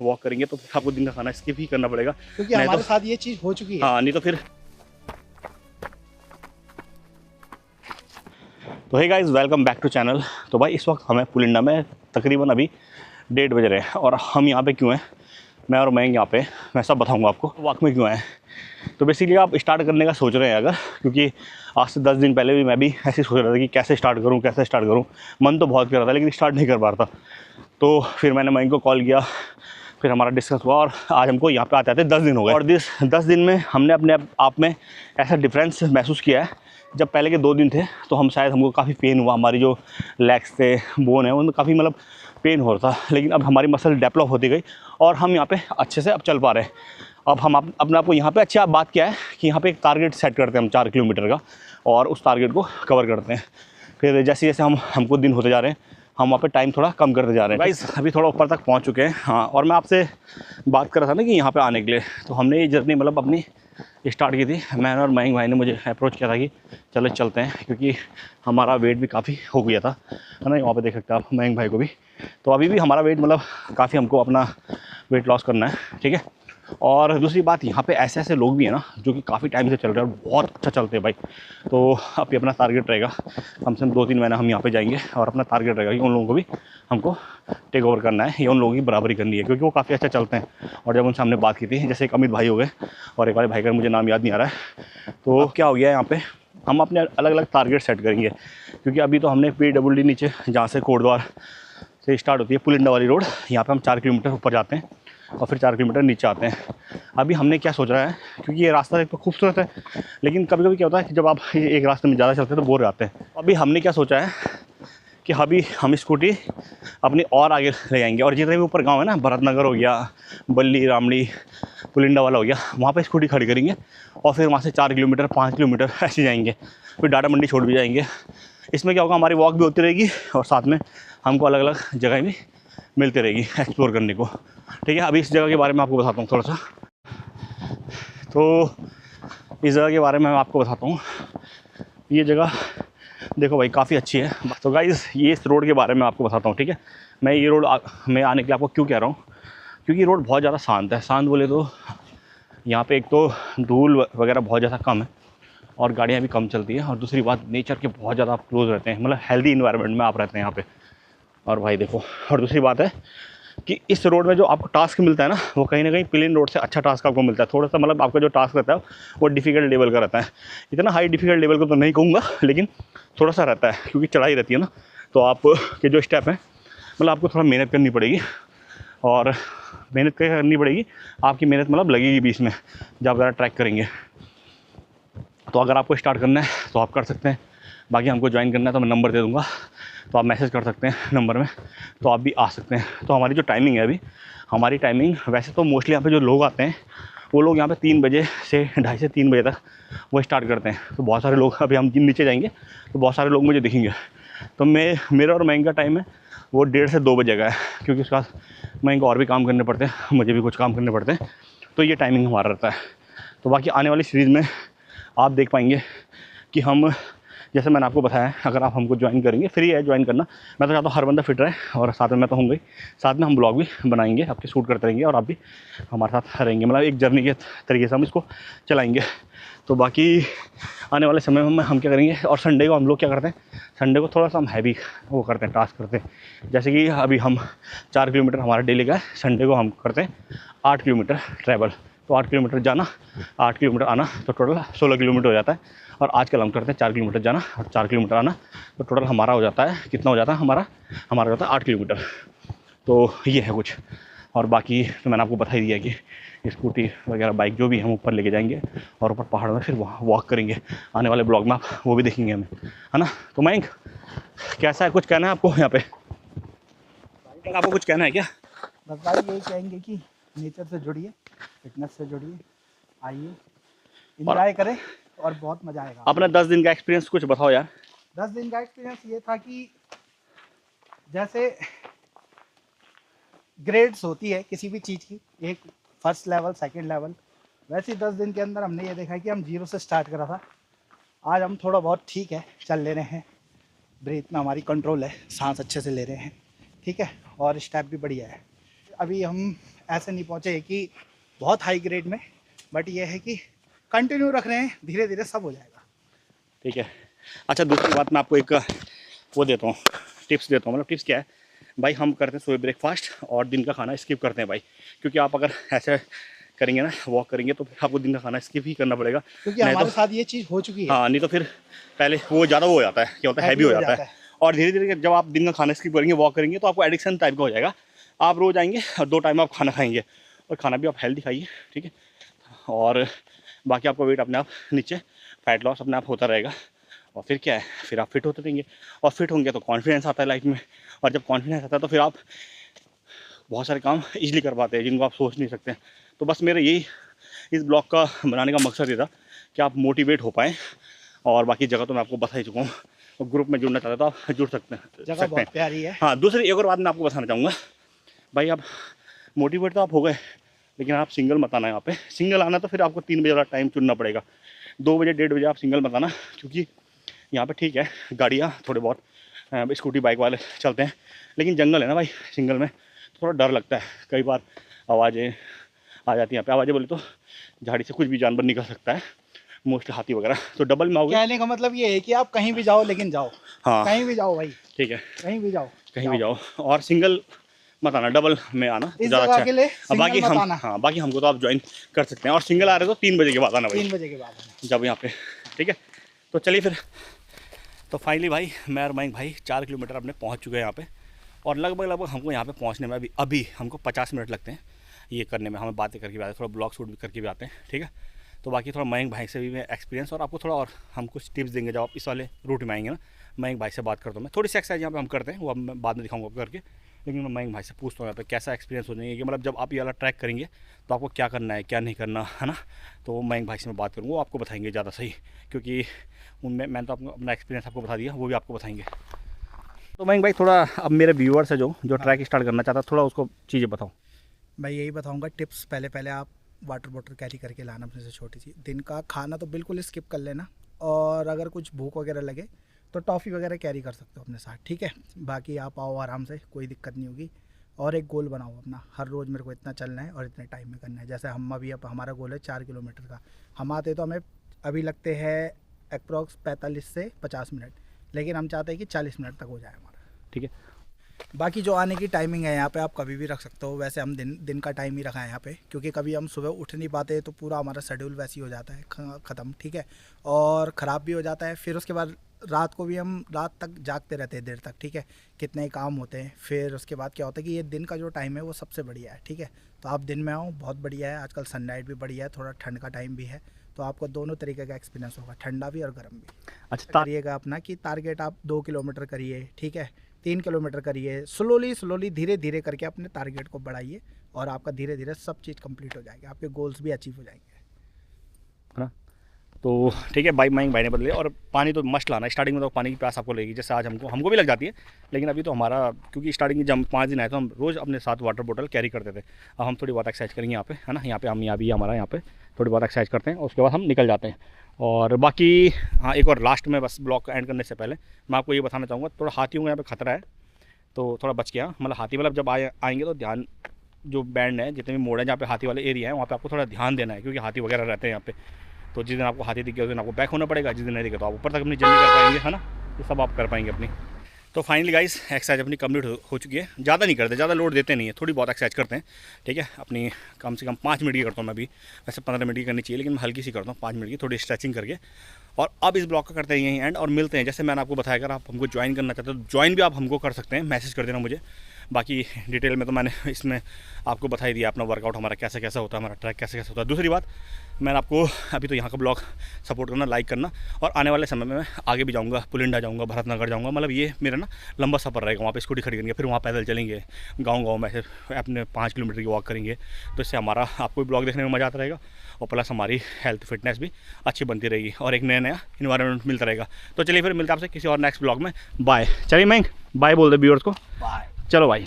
Walk करेंगे तो फिर आपको दिन का खाना स्किप ही करना पड़ेगा, क्योंकि हमारे साथ ये चीज़ हो चुकी है। हाँ, नहीं तो फिर। तो hey guys, welcome back to channel. तो भाई इस वक्त हमें पुलिंडा में तकरीबन अभी 1:30 बज रहे हैं और हम यहाँ पे क्यों हैं, मैं और मयंक यहाँ पे, मैं सब बताऊँगा आपको वॉक में क्यों आए। तो बेसिकली आप स्टार्ट करने का सोच रहे हैं अगर, क्योंकि आज से 10 दिन पहले भी मैं भी ऐसे सोच रहा था कि कैसे स्टार्ट करूँ, मन तो बहुत कर रहा था लेकिन स्टार्ट नहीं कर पा रहा था। तो फिर मैंने मयंक को कॉल किया, फिर हमारा डिस्कस हुआ और आज हमको यहाँ पे आते आते 10 दिन हो गए। और 10 दिन में हमने अपने आप में ऐसा डिफरेंस महसूस किया है। जब पहले के 2 दिन थे तो हमको काफ़ी पेन हुआ, हमारी जो लेग्स थे, बोन है, उनमें काफ़ी मतलब पेन हो रहा था, लेकिन अब हमारी मसल डेवलप होती गई और हम यहाँ पे अच्छे से अब चल पा रहे हैं। अब हम अपने आप को यहाँ पे अच्छी बात क्या है कि यहाँ पे एक टारगेट सेट करते हैं हम 4 किलोमीटर का, और उस टारगेट को कवर करते हैं। फिर जैसे जैसे हमको दिन होते जा रहे हैं, हम वहाँ पे टाइम थोड़ा कम करते जा रहे हैं। गाइस अभी थोड़ा ऊपर तक पहुँच चुके हैं। हाँ, और मैं आपसे बात कर रहा था ना कि यहाँ पे आने के लिए, तो हमने ये जर्नी मतलब अपनी स्टार्ट की थी। मैंने और मयंक भाई ने मुझे अप्रोच किया था कि चलो चलते हैं, क्योंकि हमारा वेट भी काफ़ी हो गया था, है ना। वहाँ पे देख सकते हैं आप मयंक भाई को भी। तो अभी भी हमारा वेट मतलब काफ़ी, हमको अपना वेट लॉस करना है, ठीक है। और दूसरी बात, यहाँ पे ऐसे ऐसे लोग भी हैं ना जो कि काफ़ी टाइम से चल रहे हैं और बहुत अच्छा चलते हैं भाई। तो अभी अपना टारगेट रहेगा, कम से कम 2-3 महीना हम यहाँ पे जाएंगे और अपना टारगेट रहेगा कि उन लोगों को भी हमको टेक ओवर करना है, या उन लोगों की बराबरी करनी है, क्योंकि वो काफ़ी अच्छा चलते हैं। और जब उनसे हमने बात की थी, जैसे एक अमित भाई हो गए और एक वाले भाई का मुझे नाम याद नहीं आ रहा है, तो क्या हो गया यहाँ पे, हम अपने अलग अलग टारगेट सेट करेंगे। क्योंकि अभी तो हमने PWD नीचे, जहाँ से कोटद्वार से स्टार्ट होती है पुलिंडा वाली रोड, यहाँ पे हम 4 किलोमीटर ऊपर जाते हैं और फिर 4 किलोमीटर नीचे आते हैं। अभी हमने क्या सोच रहा है, क्योंकि ये रास्ता एक तो खूबसूरत है, लेकिन कभी कभी क्या होता है कि जब आप एक रास्ते में ज़्यादा चलते हैं तो बोर हो जाते हैं। अभी हमने क्या सोचा है कि अभी हम स्कूटी अपनी और आगे ले जाएंगे, और जितने भी ऊपर गांव है ना, भरतनगर हो गया, बल्ली, रामड़ी, पुलिंडा वाला हो गया, वहाँ पे स्कूटी खड़ी करेंगे और फिर वहाँ से 4 किलोमीटर 5 किलोमीटर ऐसे जाएंगे, फिर डाटा मंडी छोड़ भी जाएंगे। इसमें क्या होगा, हमारी वॉक भी होती रहेगी और साथ में हमको अलग अलग जगह भी मिलती रहेगी एक्सप्लोर करने को, ठीक है। अभी इस जगह के बारे में आपको बताता हूँ थोड़ा सा। तो इस जगह के बारे में मैं आपको बताता हूँ। ये जगह देखो भाई काफ़ी अच्छी है। तो गाइज़ ये इस रोड के बारे में आपको बताता हूँ, ठीक है। मैं ये रोड में आने के लिए आपको क्यों कह रहा हूँ, क्योंकि रोड बहुत ज़्यादा शांत है। शांत बोले तो यहाँ पे एक तो धूल वगैरह बहुत ज़्यादा कम है और गाड़ियाँ भी कम चलती हैं, और दूसरी बात नेचर के बहुत ज़्यादा आप क्लोज रहते हैं, मतलब हेल्दी इन्वायरमेंट में आप रहते हैं यहाँ पे। और भाई देखो, और दूसरी बात है कि इस रोड में जो आपको टास्क मिलता है ना, वो कहीं ना कहीं प्लेन रोड से अच्छा टास्क आपको मिलता है। थोड़ा सा मतलब आपका जो टास्क रहता है वो डिफ़िकल्ट लेवल का रहता है। इतना हाई डिफ़िकल्ट लेवल का तो नहीं कहूँगा, लेकिन थोड़ा सा रहता है, क्योंकि चढ़ाई रहती है ना। तो आप के जो स्टेप हैं, मतलब आपको थोड़ा मेहनत करनी पड़ेगी, और मेहनत करनी पड़ेगी, आपकी मेहनत मतलब लगेगी बीच में जब आप ज़्यादा ट्रैक करेंगे। तो अगर आपको स्टार्ट करना है तो आप कर सकते हैं, बाकी हमको ज्वाइन करना है तो मैं नंबर दे दूँगा, तो आप मैसेज कर सकते हैं नंबर में, तो आप भी आ सकते हैं। तो हमारी जो टाइमिंग है अभी, हमारी टाइमिंग वैसे तो मोस्टली यहाँ पे जो लोग आते हैं वो लोग यहाँ पे 3 बजे से 2:30 से 3 बजे तक वो स्टार्ट करते हैं। तो बहुत सारे लोग, अभी हम नीचे जाएंगे तो बहुत सारे लोग मुझे दिखेंगे। तो मेरा और मयंक का टाइम है वो 1:30 से 2 बजे का है, क्योंकि उसके बाद मयंक और भी काम करने पड़ते हैं, मुझे भी कुछ काम करने पड़ते हैं। तो ये टाइमिंग हमारा रहता है। तो बाकी आने वाली सीरीज़ में आप देख पाएंगे कि हम, जैसे मैंने आपको बताया, अगर आप हमको ज्वाइन करेंगे, फ्री है ज्वाइन करना। मैं तो चाहता हूँ हर बंदा फिट रहे, और साथ में मैं तो होंगे ही, साथ में हम ब्लॉग भी बनाएंगे, आपके शूट करते रहेंगे और आप भी हमारे साथ रहेंगे, मतलब एक जर्नी के तरीके से हम इसको चलाएंगे। तो बाकी आने वाले समय में हम क्या करेंगे, और संडे को हम लोग क्या करते हैं, संडे को थोड़ा सा हम हैवी वो करते हैं, टास्क करते हैं। जैसे कि अभी हम 4 किलोमीटर हमारा डेली का है, संडे को हम करते हैं 8 किलोमीटर ट्रैवल। तो 8 किलोमीटर जाना, 8 किलोमीटर आना, तो टोटल 16 किलोमीटर हो जाता है। और आजकल हम करते हैं 4 किलोमीटर जाना और 4 किलोमीटर आना, तो टोटल हमारा हो जाता है, कितना हो जाता है हमारा हो जाता है 8 किलोमीटर। तो ये है कुछ। और बाकी तो मैंने आपको बता ही दिया कि स्कूटी वगैरह बाइक जो भी हम ऊपर लेके जाएंगे और ऊपर पहाड़ में फिर वहाँ वॉक करेंगे। आने वाले ब्लॉग में आप वो भी देखेंगे हमें, है ना। तो मयंक कैसा है, कुछ कहना है आपको यहाँ पे, आपको कुछ कहना है क्या? बस भाई यही कहेंगे कि नेचर से जुड़िए, फिटनेस से जुड़िए, आइए एंजॉय करें और बहुत मज़ा आएगा। अपना 10 दिन का एक्सपीरियंस कुछ बताओ यार। 10 दिन का एक्सपीरियंस ये था कि जैसे ग्रेड्स होती है किसी भी चीज़ की, एक फर्स्ट लेवल, सेकंड लेवल, वैसे ही 10 दिन के अंदर हमने ये देखा कि हम 0 से स्टार्ट करा था। आज हम थोड़ा बहुत ठीक है चल ले रहे हैं, ब्रीथ में हमारी कंट्रोल है, सांस अच्छे से ले रहे हैं, ठीक है, और स्टेप भी बढ़िया है। अभी हम ऐसे नहीं पहुँचे कि बहुत हाई ग्रेड में, बट ये है कि कंटिन्यू रख रहे हैं, धीरे धीरे सब हो जाएगा। ठीक है। अच्छा, दूसरी बात मैं आपको एक वो देता हूँ, टिप्स देता हूँ। मतलब टिप्स क्या है भाई, हम करते हैं सुबह ब्रेकफास्ट और दिन का खाना स्किप करते हैं भाई, क्योंकि आप अगर ऐसे करेंगे ना, वॉक करेंगे, तो फिर आपको दिन का खाना स्किप ही करना पड़ेगा, क्योंकि हमारे साथ ये चीज़ हो चुकी है। हाँ, नहीं तो फिर पहले वो ज़्यादा वो हो जाता है, क्या होता है, हैवी हो जाता है। और धीरे धीरे जब आप दिन का खाना स्किप करेंगे, वॉक करेंगे, तो आपको एडिक्शन टाइप का हो जाएगा। आप रोज़ आएंगे और 2 टाइम आप खाना खाएंगे, और खाना भी आप हेल्दी खाइए, ठीक है। और बाकी आपका वेट अपने आप नीचे, फैट लॉस अपने आप होता रहेगा, और फिर क्या है, फिर आप फिट होते रहेंगे, और फिट होंगे तो कॉन्फिडेंस आता है लाइफ में, और जब कॉन्फिडेंस आता है तो फिर आप बहुत सारे काम ईजिली कर पाते हैं जिनको आप सोच नहीं सकते। तो बस मेरा यही इस ब्लॉग का बनाने का मकसद ये था कि आप मोटिवेट हो पाएँ, और बाकी जगह तो मैं आपको बता ही चुका हूँ। और ग्रुप में जुड़ना चाहते तो आप जुड़ सकते हैं, जगह बहुत प्यारी है। हाँ, दूसरी एक और बात मैं आपको बताना चाहूँगा भाई, आप मोटिवेट तो आप हो गए, लेकिन आप सिंगल मत आना यहाँ पे। सिंगल आना तो फिर आपको 3 बजे वाला टाइम चुनना पड़ेगा, 2 बजे 1:30 बजे आप सिंगल मत आना, क्योंकि यहाँ पे ठीक है गाड़ियाँ थोड़े बहुत स्कूटी बाइक वाले चलते हैं, लेकिन जंगल है ना भाई, सिंगल में थोड़ा डर लगता है। कई बार आवाज़ें आ जाती हैं यहाँ पे, आवाज़ें बोले तो झाड़ी से कुछ भी जानवर निकल सकता है, मोस्टली हाथी वगैरह। तो डबल में आओगे, कहने का मतलब ये है कि आप कहीं भी जाओ, लेकिन जाओ, हाँ कहीं भी जाओ भाई, ठीक है, कहीं भी जाओ, कहीं भी जाओ, और सिंगल मत आना, डबल में आना इस ज़्यादा जगह अच्छा के है। लिए बाकी सिंगल मत हम, आना। हाँ, बाकी हमको तो आप ज्वाइन कर सकते हैं, और सिंगल आ रहे हो तो 3 बजे के बाद आना भाई, 3 बजे के बाद आना। जब यहाँ पे, ठीक है। तो चलिए फिर, तो फाइनली भाई मैं और मयंक भाई 4 किलोमीटर अपने पहुँच चुके हैं यहाँ पे, और लगभग हमको यहाँ पे पहुँचने में अभी हमको 50 मिनट लगते हैं ये करने में। हमें बातें करके भी आते हैं, थोड़ा ब्लॉग शूट भी करके भी आते हैं, ठीक है। तो बाकी थोड़ा मयंक भाई से भी मैं एक्सपीरियंस, और आपको थोड़ा और हम कुछ टिप्स देंगे जब आप इस वाले रूट में आएंगे ना। मयंक भाई से बात करता हूँ मैं, थोड़ी सी एक्सरसाइज यहाँ पे हम करते हैं, वो अब मैं बाद में दिखाऊंगा करके, लेकिन मैं मयंक भाई से पूछता हूँ यहाँ पे कैसा एक्सपीरियंस हो जाएंगे, कि मतलब जब आप ये वाला ट्रैक करेंगे तो आपको क्या करना है, क्या नहीं करना है ना। तो मयंक भाई से मैं बात करूँगा, वो आपको बताएंगे ज़्यादा सही, क्योंकि उनमें मैंने तो आपको अपना एक्सपीरियंस आपको बता दिया, वो भी आपको बताएंगे। तो मयंक भाई थोड़ा अब मेरे व्यूअर्स है जो ट्रैक स्टार्ट करना चाहता है, थोड़ा उसको चीज़ें बताओ। मैं यही बताऊंगा टिप्स, पहले आप वाटर बॉटल कैरी करके लाना अपने से छोटी सी। दिन का खाना तो बिल्कुल स्किप कर लेना, और अगर कुछ भूख वगैरह लगे तो टॉफ़ी वगैरह कैरी कर सकते हो अपने साथ, ठीक है। बाकी आप आओ आराम से, कोई दिक्कत नहीं होगी। और एक गोल बनाओ अपना, हर रोज़ मेरे को इतना चलना है और इतने टाइम में करना है। जैसे हम अभी, अब हमारा गोल है 4 किलोमीटर का, हम आते तो हमें अभी लगते हैं अप्रॉक्स 45 से 50 मिनट, लेकिन हम चाहते हैं कि 40 मिनट तक हो जाए हमारा, ठीक है। बाकी जो आने की टाइमिंग है यहाँ पे आप कभी भी रख सकते हो। वैसे हम दिन का टाइम ही रखा है यहाँ पे, क्योंकि कभी हम सुबह उठ नहीं पाते तो पूरा हमारा शेड्यूल वैसे ही हो जाता है ख़त्म, ठीक है, और ख़राब भी हो जाता है। फिर उसके बाद रात को भी हम रात तक जागते रहते हैं देर तक, ठीक है, कितने ही काम होते हैं। फिर उसके बाद क्या होता है कि ये दिन का जो टाइम है वो सबसे बढ़िया है, ठीक है। तो आप दिन में आओ, बहुत बढ़िया है। आजकल सनलाइट भी बढ़िया है, थोड़ा ठंड का टाइम भी है, तो आपको दोनों तरीके का एक्सपीरियंस होगा, ठंडा भी और गर्म भी। अच्छा, करिएगा अपना कि टारगेट आप 2 किलोमीटर करिए, ठीक है, 3 किलोमीटर करिए, स्लोली धीरे धीरे करके अपने टारगेट को बढ़ाइए, और आपका धीरे धीरे सब चीज़ कंप्लीट हो जाएगी, आपके गोल्स भी अचीव हो जाएंगे, है ना। तो ठीक है भाई, मयंक भाई ने बदले। और पानी तो मस्ट लाना, स्टार्टिंग में तो पानी की प्यास आपको लगेगी, जैसे आज हमको भी लग जाती है, लेकिन अभी तो हमारा, क्योंकि स्टार्टिंग में जब 5 दिन आए तो हम रोज़ अपने साथ वाटर बोतल कैरी करते थे। अब हम थोड़ी बहुत एक्सरसाइज करेंगे यहाँ पे, है ना, यहाँ पे हम भी हमारा यहाँ पे थोड़ी बहुत एक्सरसाइज करते हैं, और उसके बाद हम निकल जाते हैं। और बाकी हाँ, एक और लास्ट में बस ब्लॉग एंड करने से पहले मैं आपको ये बताना चाहूँगा, थोड़ा हाथियों का यहाँ पे खतरा है, तो थोड़ा बच गया। मतलब हाथी मतलब जब आएंगे तो ध्यान, जो बैंड है, जितने भी मोड़ हैं जहाँ पे हाथी वाले एरिया है, वहाँ पे आपको थोड़ा ध्यान देना है, क्योंकि हाथी वगैरह रहते हैं यहाँ पे। तो जिस दिन आपको हाथी दिखे उस दिन आपको बैक होना पड़ेगा, जिस दिन नहीं दिखे तो आप ऊपर तक अपनी जर्नी कर पाएंगे, है ना। ये सब आप कर पाएंगे अपनी। तो फाइनली गाइस एक्सरसाइज अपनी कंप्लीट हो चुकी है। ज़्यादा नहीं करते, ज़्यादा लोड देते नहीं है, थोड़ी बहुत एक्सरसाइज करते हैं, ठीक है। अपनी कम से कम 5 मिनट की करता हूँ मैं भी, वैसे 15 मिनट की करनी चाहिए, लेकिन मैं हल्की सी करता हूँ 5 मिनट की, थोड़ी स्ट्रेचिंग करके। और अब इस ब्लॉग का करते हैं यहीं एंड, और मिलते हैं। जैसे मैंने आपको बताया, अगर आप हमको ज्वाइन करना चाहते हो तो ज्वाइन भी आप हमको कर सकते हैं, मैसेज कर देना मुझे। बाकी डिटेल में तो मैंने इसमें आपको बता ही दिया, अपना वर्कआउट हमारा कैसा कैसा होता है, हमारा ट्रैक कैसे कैसा होता है। दूसरी बात, मैंने आपको अभी तो यहाँ का ब्लॉग सपोर्ट करना, लाइक करना, और आने वाले समय में मैं आगे भी जाऊँगा, पुलिंडा जाऊँगा, भरतनगर जाऊँगा। मतलब ये मेरा ना लंबा सफ़र रहेगा, वहाँ पे स्कूटी खड़ी करेंगे, फिर वहाँ पैदल चलेंगे, गाँव में ऐसे अपने 5 किलोमीटर की वॉक करेंगे। तो इससे हमारा आपको भी ब्लॉग देखने में मज़ा आता रहेगा, और प्लस हमारी हेल्थ फिटनेस भी अच्छी बनती रहेगी, और एक नया इन्वायरमेंट मिलता रहेगा। तो चलिए फिर मिलते हैं आपसे किसी और नेक्स्ट ब्लॉग में। बाय। चलिए मयंक बाय बोल दे व्यूअर्स को। बाय। चलो भाई।